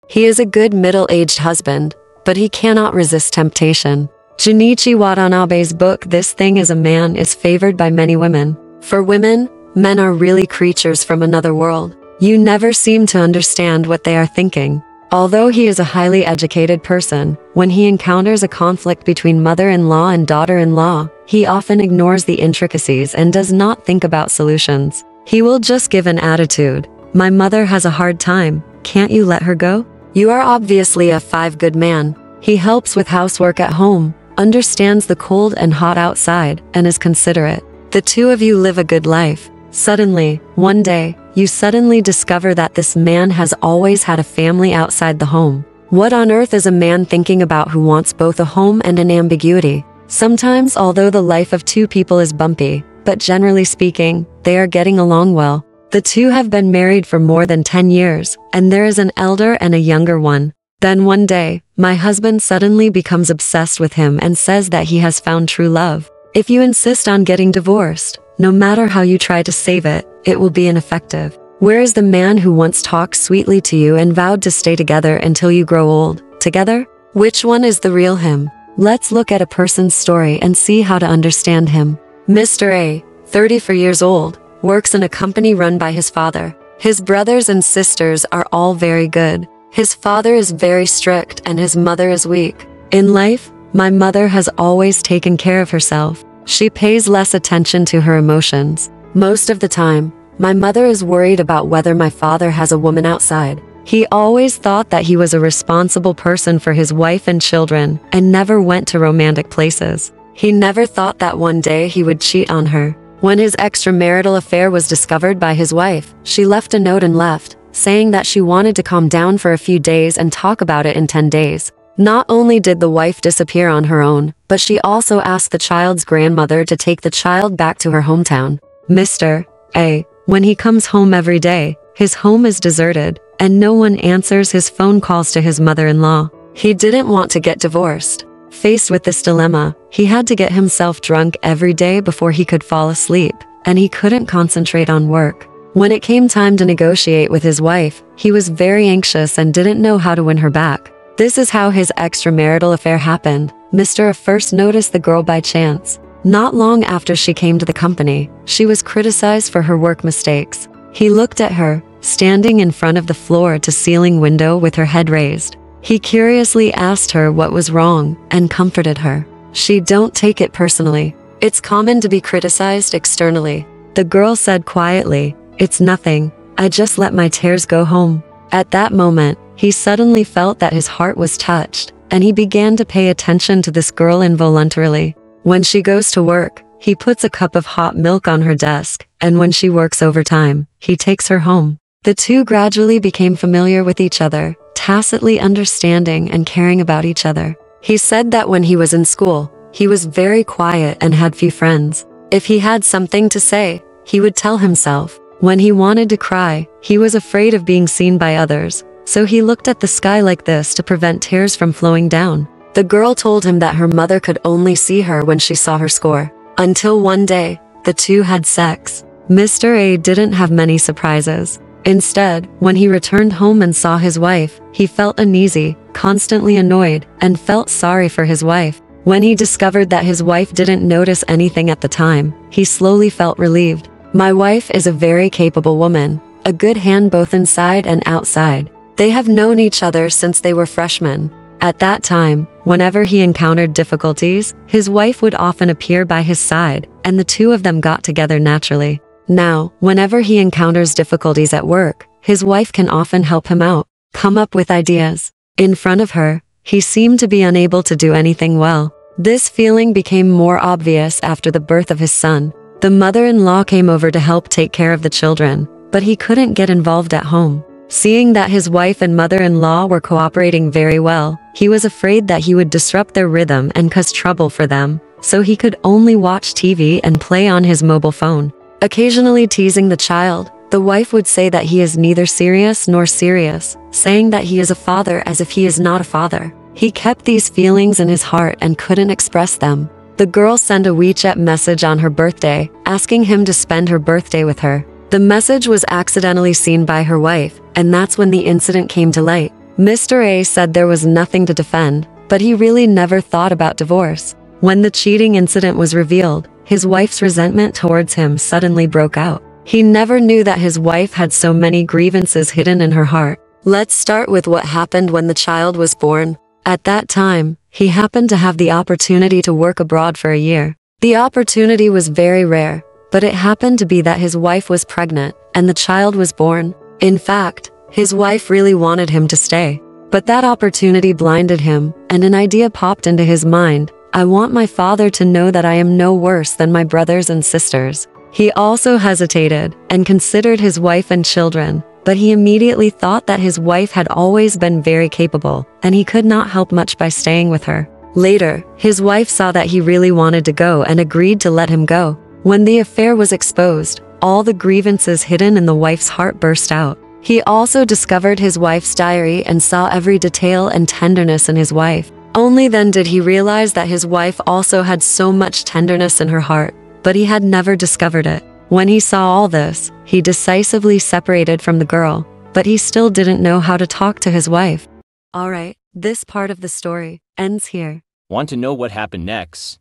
He is a good middle-aged husband, but he cannot resist temptation. Junichi Watanabe's book This Thing Is a Man is favored by many women. For women, men are really creatures from another world. You never seem to understand what they are thinking. Although he is a highly educated person, when he encounters a conflict between mother-in-law and daughter-in-law, he often ignores the intricacies and does not think about solutions. He will just give an attitude. My mother has a hard time, can't you let her go? You are obviously a 5 good man. He helps with housework at home, understands the cold and hot outside, and is considerate. The two of you live a good life. Suddenly, one day, you suddenly discover that this man has always had a family outside the home. What on earth is a man thinking about who wants both a home and an ambiguity? Sometimes, although the life of two people is bumpy, but generally speaking, they are getting along well. The two have been married for more than 10 years, and there is an elder and a younger one. Then one day, my husband suddenly becomes obsessed with him and says that he has found true love. If you insist on getting divorced, no matter how you try to save it, it will be ineffective. Where is the man who once talked sweetly to you and vowed to stay together until you grow old, together? Which one is the real him? Let's look at a person's story and see how to understand him. Mr. A, 34 years old, works in a company run by his father. His brothers and sisters are all very good. His father is very strict and his mother is weak. In life, my mother has always taken care of herself. She pays less attention to her emotions. Most of the time, my mother is worried about whether my father has a woman outside. He always thought that he was a responsible person for his wife and children and never went to romantic places. He never thought that one day he would cheat on her. When his extramarital affair was discovered by his wife, she left a note and left, saying that she wanted to calm down for a few days and talk about it in 10 days. Not only did the wife disappear on her own, but she also asked the child's grandmother to take the child back to her hometown. Mr. A, when he comes home every day, his home is deserted, and no one answers his phone calls to his mother-in-law. He didn't want to get divorced. Faced with this dilemma, he had to get himself drunk every day before he could fall asleep, and he couldn't concentrate on work. When it came time to negotiate with his wife, he was very anxious and didn't know how to win her back. This is how his extramarital affair happened. Mr. A first noticed the girl by chance. Not long after she came to the company, she was criticized for her work mistakes. He looked at her, standing in front of the floor-to-ceiling window with her head raised. He curiously asked her what was wrong and comforted her. She don't take it personally. It's common to be criticized externally. The girl said quietly, "It's nothing. I just let my tears go home." At that moment, he suddenly felt that his heart was touched, and he began to pay attention to this girl involuntarily. When she goes to work, he puts a cup of hot milk on her desk, and when she works overtime, he takes her home. The two gradually became familiar with each other, tacitly understanding and caring about each other. He said that when he was in school, he was very quiet and had few friends. If he had something to say, he would tell himself. When he wanted to cry, he was afraid of being seen by others, so he looked at the sky like this to prevent tears from flowing down. The girl told him that her mother could only see her when she saw her score. Until one day, the two had sex. Mr. A didn't have many surprises. Instead, when he returned home and saw his wife, he felt uneasy, constantly annoyed, and felt sorry for his wife. When he discovered that his wife didn't notice anything at the time, he slowly felt relieved. My wife is a very capable woman, a good hand both inside and outside. They have known each other since they were freshmen. At that time, whenever he encountered difficulties, his wife would often appear by his side, and the two of them got together naturally. Now, whenever he encounters difficulties at work, his wife can often help him out, come up with ideas. In front of her, he seemed to be unable to do anything well. This feeling became more obvious after the birth of his son. The mother-in-law came over to help take care of the children, but he couldn't get involved at home. Seeing that his wife and mother-in-law were cooperating very well, he was afraid that he would disrupt their rhythm and cause trouble for them, so he could only watch TV and play on his mobile phone. Occasionally teasing the child, the wife would say that he is neither serious nor serious, saying that he is a father as if he is not a father. He kept these feelings in his heart and couldn't express them. The girl sent a WeChat message on her birthday, asking him to spend her birthday with her. The message was accidentally seen by her wife, and that's when the incident came to light. Mr. A said there was nothing to defend, but he really never thought about divorce. When the cheating incident was revealed, his wife's resentment towards him suddenly broke out. He never knew that his wife had so many grievances hidden in her heart. Let's start with what happened when the child was born. At that time, he happened to have the opportunity to work abroad for a year. The opportunity was very rare, but it happened to be that his wife was pregnant, and the child was born. In fact, his wife really wanted him to stay. But that opportunity blinded him, and an idea popped into his mind. I want my father to know that I am no worse than my brothers and sisters. He also hesitated and considered his wife and children, but he immediately thought that his wife had always been very capable, and he could not help much by staying with her. Later, his wife saw that he really wanted to go and agreed to let him go. When the affair was exposed, all the grievances hidden in the wife's heart burst out. He also discovered his wife's diary and saw every detail and tenderness in his wife. Only then did he realize that his wife also had so much tenderness in her heart, but he had never discovered it. When he saw all this, he decisively separated from the girl, but he still didn't know how to talk to his wife. Alright, this part of the story ends here. Want to know what happened next?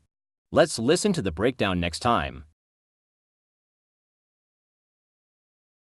Let's listen to the breakdown next time.